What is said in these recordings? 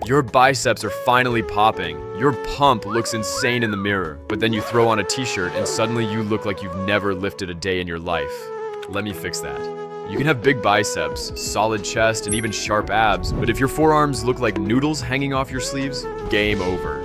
Your biceps are finally popping. Your pump looks insane in the mirror, but then you throw on a t-shirt and suddenly you look like you've never lifted a day in your life. Let me fix that. You can have big biceps, solid chest, and even sharp abs, but if your forearms look like noodles hanging off your sleeves, game over.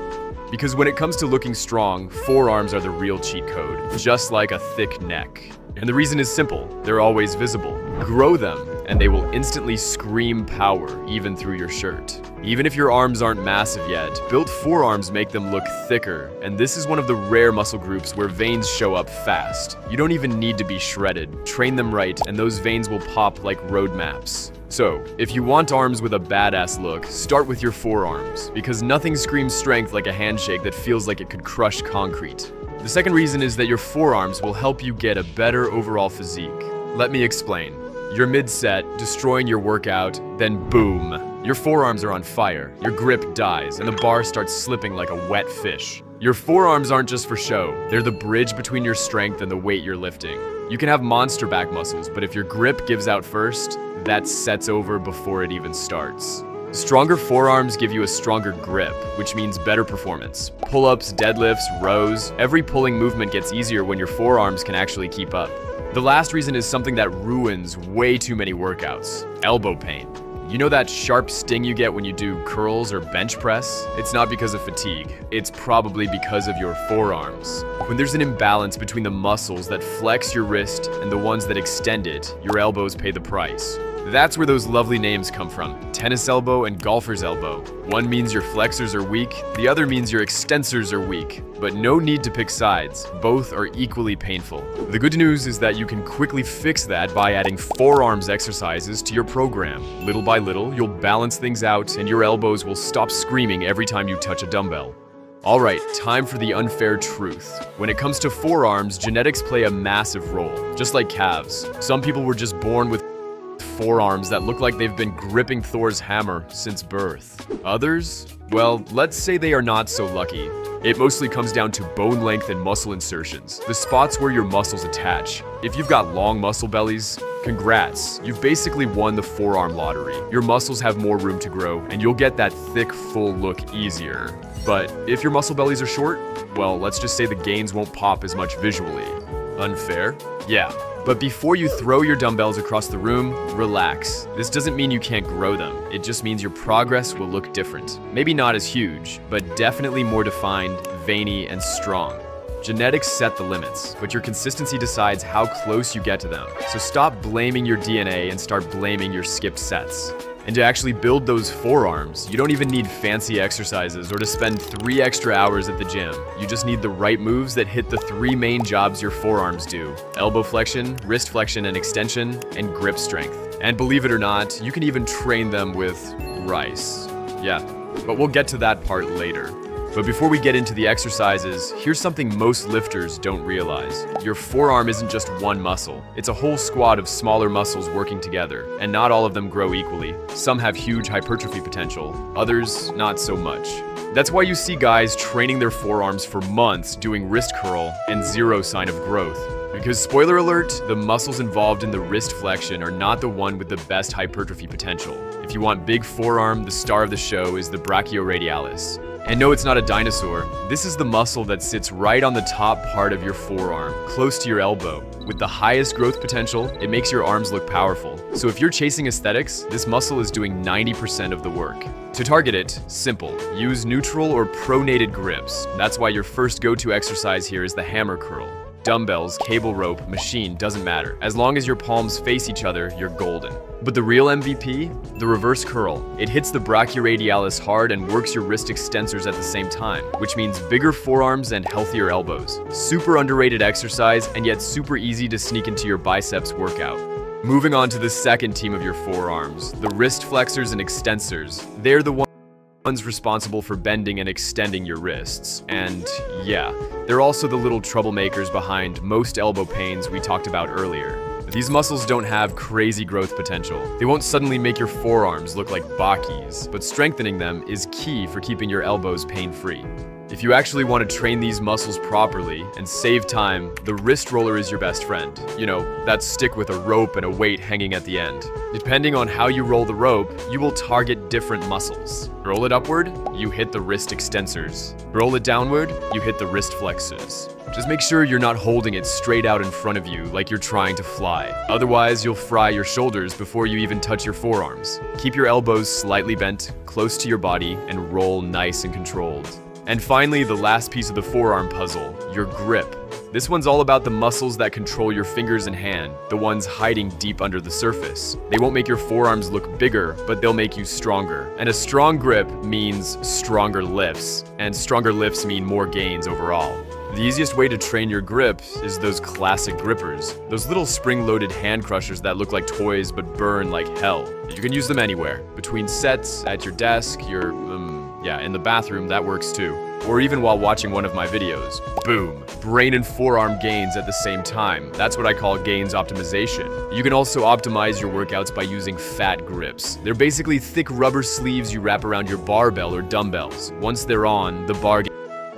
Because when it comes to looking strong, forearms are the real cheat code, just like a thick neck. And the reason is simple, they're always visible. Grow them, and they will instantly scream power, even through your shirt. Even if your arms aren't massive yet, built forearms make them look thicker, and this is one of the rare muscle groups where veins show up fast. You don't even need to be shredded. Train them right, and those veins will pop like road maps. So, if you want arms with a badass look, start with your forearms, because nothing screams strength like a handshake that feels like it could crush concrete. The second reason is that your forearms will help you get a better overall physique. Let me explain. You're mid-set, destroying your workout, then boom, your forearms are on fire, your grip dies, and the bar starts slipping like a wet fish. Your forearms aren't just for show, they're the bridge between your strength and the weight you're lifting. You can have monster back muscles, but if your grip gives out first, that sets over before it even starts. Stronger forearms give you a stronger grip, which means better performance. Pull-ups, deadlifts, rows, every pulling movement gets easier when your forearms can actually keep up. The last reason is something that ruins way too many workouts: elbow pain. You know that sharp sting you get when you do curls or bench press? It's not because of fatigue, it's probably because of your forearms. When there's an imbalance between the muscles that flex your wrist and the ones that extend it, your elbows pay the price. That's where those lovely names come from: tennis elbow and golfer's elbow. One means your flexors are weak, the other means your extensors are weak. But no need to pick sides, both are equally painful. The good news is that you can quickly fix that by adding forearms exercises to your program. Little by little, you'll balance things out and your elbows will stop screaming every time you touch a dumbbell. Alright, time for the unfair truth. When it comes to forearms, genetics play a massive role, just like calves. Some people were just born with forearms that look like they've been gripping Thor's hammer since birth. Others? Well, let's say they are not so lucky. It mostly comes down to bone length and muscle insertions, the spots where your muscles attach. If you've got long muscle bellies, congrats, you've basically won the forearm lottery. Your muscles have more room to grow, and you'll get that thick, full look easier. But if your muscle bellies are short, well, let's just say the gains won't pop as much visually. Unfair? Yeah. But before you throw your dumbbells across the room, relax. This doesn't mean you can't grow them. It just means your progress will look different. Maybe not as huge, but definitely more defined, veiny, and strong. Genetics set the limits, but your consistency decides how close you get to them. So stop blaming your DNA and start blaming your skipped sets. And to actually build those forearms, you don't even need fancy exercises or to spend 3 extra hours at the gym. You just need the right moves that hit the 3 main jobs your forearms do: elbow flexion, wrist flexion and extension, and grip strength. And believe it or not, you can even train them with rice. Yeah, but we'll get to that part later. But before we get into the exercises, here's something most lifters don't realize. Your forearm isn't just one muscle. It's a whole squad of smaller muscles working together, and not all of them grow equally. Some have huge hypertrophy potential, others not so much. That's why you see guys training their forearms for months doing wrist curl and zero sign of growth. Because spoiler alert, the muscles involved in the wrist flexion are not the one with the best hypertrophy potential. If you want big forearm, the star of the show is the brachioradialis. And no, it's not a dinosaur. This is the muscle that sits right on the top part of your forearm, close to your elbow. With the highest growth potential, it makes your arms look powerful. So if you're chasing aesthetics, this muscle is doing 90% of the work. To target it, simple. Use neutral or pronated grips. That's why your first go-to exercise here is the hammer curl. Dumbbells, cable rope, machine, doesn't matter. As long as your palms face each other, you're golden. But the real MVP? The reverse curl. It hits the brachioradialis hard and works your wrist extensors at the same time, which means bigger forearms and healthier elbows. Super underrated exercise, and yet super easy to sneak into your biceps workout. Moving on to the second team of your forearms, the wrist flexors and extensors. They're the ones responsible for bending and extending your wrists. And yeah, they're also the little troublemakers behind most elbow pains we talked about earlier. These muscles don't have crazy growth potential. They won't suddenly make your forearms look like Bakis, but strengthening them is key for keeping your elbows pain-free. If you actually want to train these muscles properly and save time, the wrist roller is your best friend. You know, that stick with a rope and a weight hanging at the end. Depending on how you roll the rope, you will target different muscles. Roll it upward, you hit the wrist extensors. Roll it downward, you hit the wrist flexors. Just make sure you're not holding it straight out in front of you like you're trying to fly. Otherwise, you'll fry your shoulders before you even touch your forearms. Keep your elbows slightly bent, close to your body, and roll nice and controlled. And finally, the last piece of the forearm puzzle, your grip. This one's all about the muscles that control your fingers and hand, the ones hiding deep under the surface. They won't make your forearms look bigger, but they'll make you stronger. And a strong grip means stronger lifts, and stronger lifts mean more gains overall. The easiest way to train your grip is those classic grippers, those little spring-loaded hand crushers that look like toys but burn like hell. You can use them anywhere, between sets, at your desk, in the bathroom, that works too. Or even while watching one of my videos. Boom! Brain and forearm gains at the same time. That's what I call gains optimization. You can also optimize your workouts by using fat grips. They're basically thick rubber sleeves you wrap around your barbell or dumbbells. Once they're on, the bar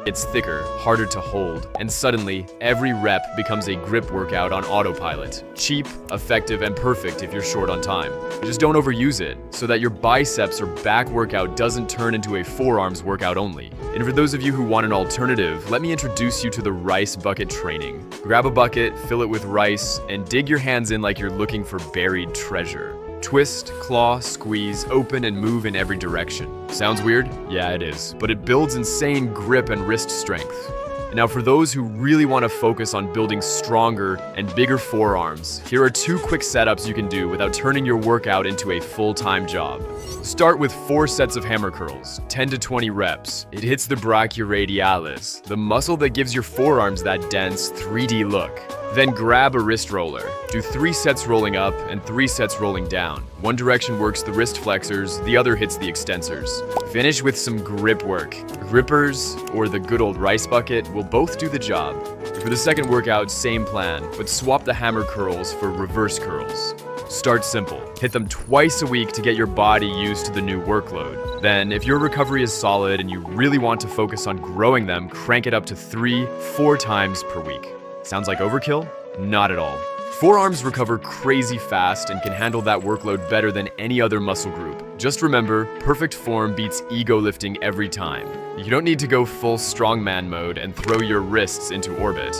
gets thicker, harder to hold, and suddenly, every rep becomes a grip workout on autopilot. Cheap, effective, and perfect if you're short on time. Just don't overuse it, so that your biceps or back workout doesn't turn into a forearms workout only. And for those of you who want an alternative, let me introduce you to the rice bucket training. Grab a bucket, fill it with rice, and dig your hands in like you're looking for buried treasure. Twist, claw, squeeze, open, and move in every direction. Sounds weird? Yeah, it is. But it builds insane grip and wrist strength. Now, for those who really want to focus on building stronger and bigger forearms, here are 2 quick setups you can do without turning your workout into a full-time job. Start with 4 sets of hammer curls, 10 to 20 reps. It hits the brachioradialis, the muscle that gives your forearms that dense, 3D look. Then grab a wrist roller. Do 3 sets rolling up and 3 sets rolling down. One direction works the wrist flexors, the other hits the extensors. Finish with some grip work. Grippers, or the good old rice bucket, will both do the job. For the second workout, same plan, but swap the hammer curls for reverse curls. Start simple. Hit them twice a week to get your body used to the new workload. Then, if your recovery is solid and you really want to focus on growing them, crank it up to 3-4 times per week. Sounds like overkill? Not at all. Forearms recover crazy fast and can handle that workload better than any other muscle group. Just remember, perfect form beats ego lifting every time. You don't need to go full strongman mode and throw your wrists into orbit.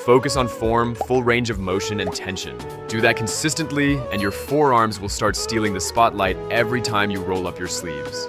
Focus on form, full range of motion, and tension. Do that consistently, and your forearms will start stealing the spotlight every time you roll up your sleeves.